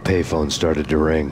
payphone started to ring.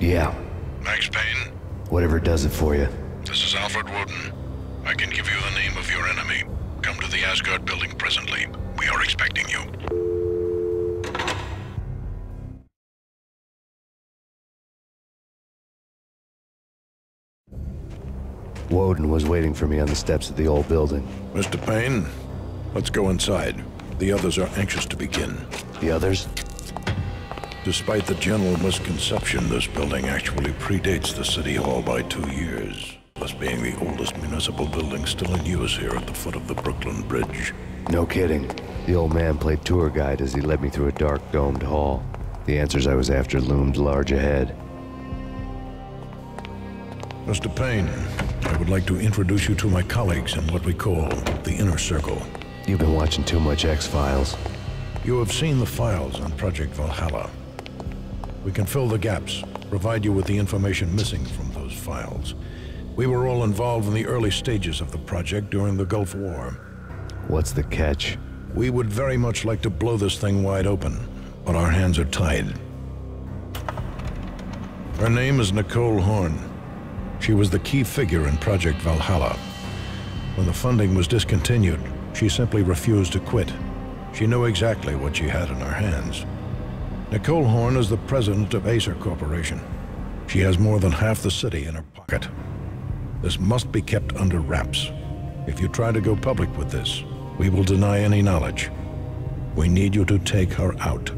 Yeah. Max Payne? Whatever does it for you. This is Alfred Woden. I can give you the name of your enemy. Come to the Asgard building presently. We are expecting you. Woden was waiting for me on the steps of the old building. Mr. Payne, let's go inside. The others are anxious to begin. The others? Despite the general misconception, this building actually predates the City Hall by 2 years, thus being the oldest municipal building still in use here at the foot of the Brooklyn Bridge. No kidding. The old man played tour guide as he led me through a dark, domed hall. The answers I was after loomed large ahead. Mr. Payne, I would like to introduce you to my colleagues in what we call the Inner Circle. You've been watching too much X-Files. You have seen the files on Project Valhalla. We can fill the gaps, provide you with the information missing from those files. We were all involved in the early stages of the project during the Gulf War. What's the catch? We would very much like to blow this thing wide open, but our hands are tied. Her name is Nicole Horn. She was the key figure in Project Valhalla. When the funding was discontinued, she simply refused to quit. She knew exactly what she had in her hands. Nicole Horn is the president of Acer Corporation. She has more than half the city in her pocket. This must be kept under wraps. If you try to go public with this, we will deny any knowledge. We need you to take her out.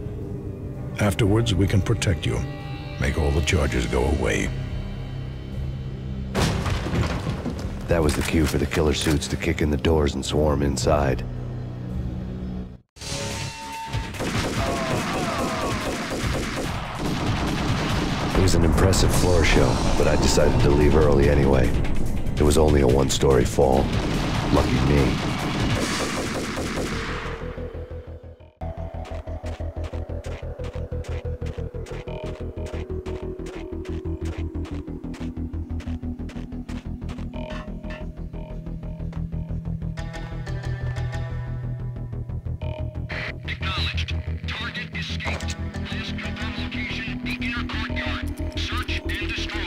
Afterwards, we can protect you, make all the charges go away. That was the cue for the killer suits to kick in the doors and swarm inside. It was an impressive floor show, but I decided to leave early anyway. It was only a one-story fall. Lucky me. Acknowledged. Target escaped. Please confirm location, the inner courtyard. Search and destroy.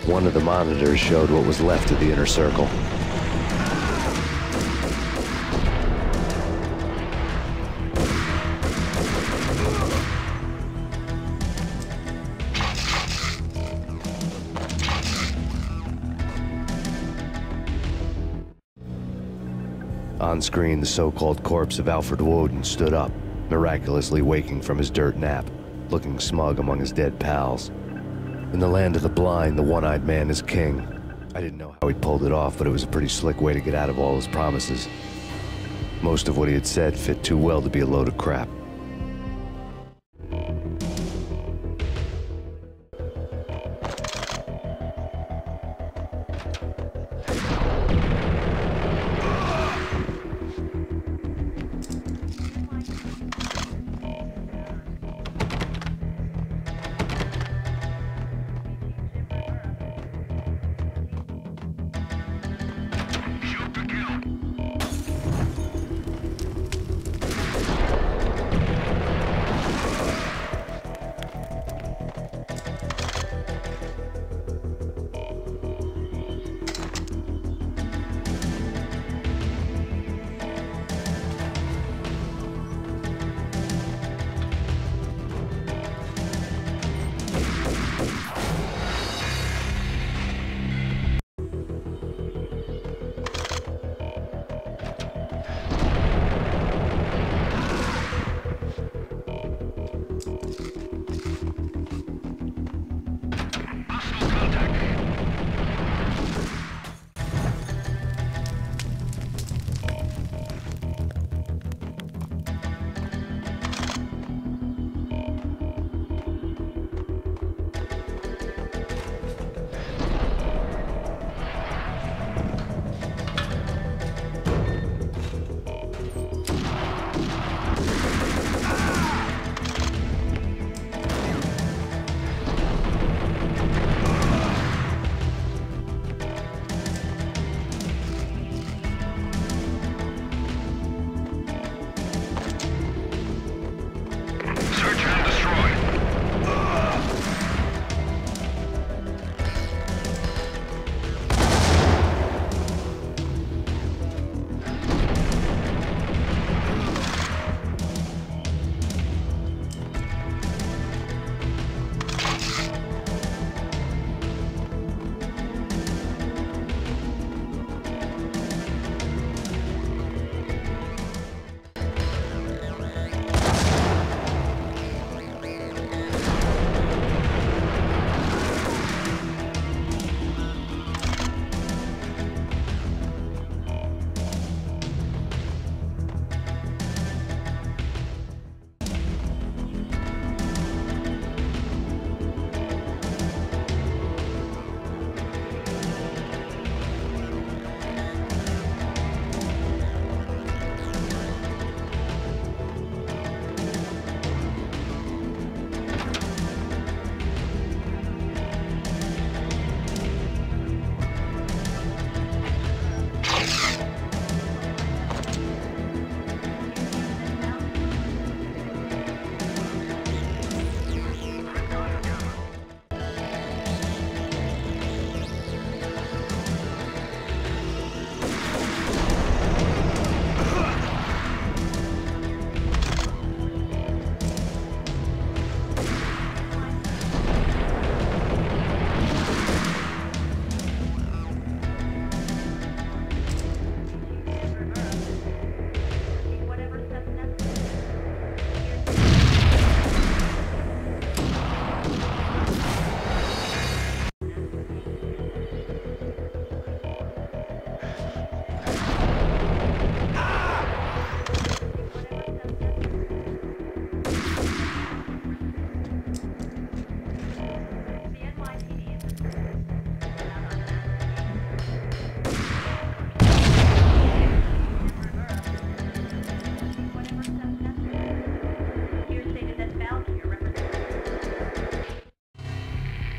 One of the monitors showed what was left of the inner circle. On screen, the so-called corpse of Alfred Woden stood up, miraculously waking from his dirt nap, looking smug among his dead pals. In the land of the blind, the one-eyed man is king. I didn't know how he pulled it off, but it was a pretty slick way to get out of all his promises. Most of what he had said fit too well to be a load of crap.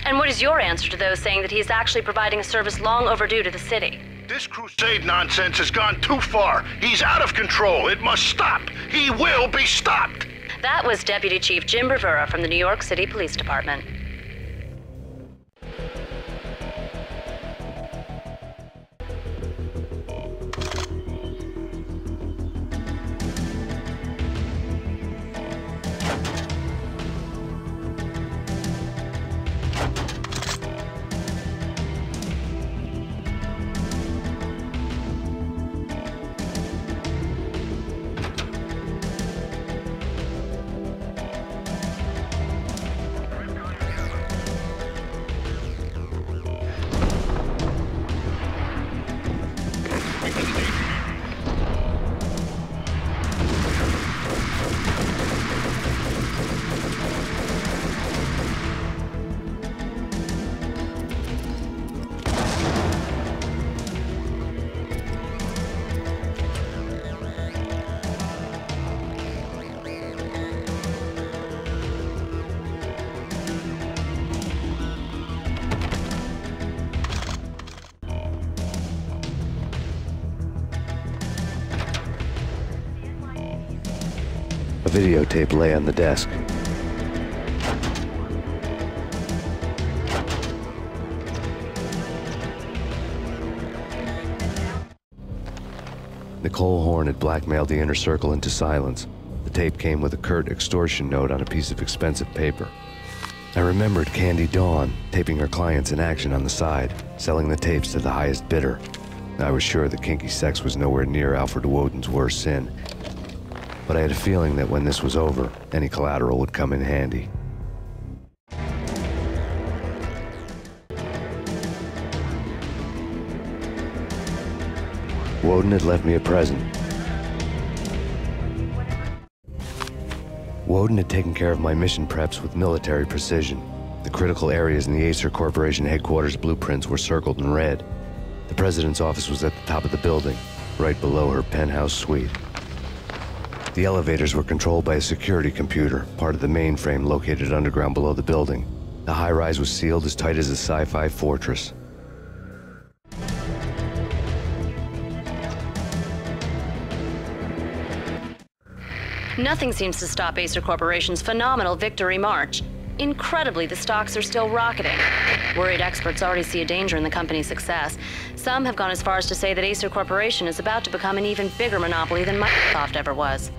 And what is your answer to those saying that he's actually providing a service long overdue to the city? This crusade nonsense has gone too far. He's out of control. It must stop. He will be stopped. That was Deputy Chief Jim Rivera from the New York City Police Department. videotape lay on the desk. Nicole Horn had blackmailed the inner circle into silence. The tape came with a curt extortion note on a piece of expensive paper. I remembered Candy Dawn taping her clients in action on the side, selling the tapes to the highest bidder. I was sure that kinky sex was nowhere near Alfred Woden's worst sin, but I had a feeling that when this was over, any collateral would come in handy. Woden had left me a present. Woden had taken care of my mission preps with military precision. The critical areas in the Acer Corporation headquarters blueprints were circled in red. The president's office was at the top of the building, right below her penthouse suite. The elevators were controlled by a security computer, part of the mainframe located underground below the building. The high-rise was sealed as tight as a sci-fi fortress. Nothing seems to stop Acer Corporation's phenomenal victory march. Incredibly, the stocks are still rocketing. Worried experts already see a danger in the company's success. Some have gone as far as to say that Acer Corporation is about to become an even bigger monopoly than Microsoft ever was.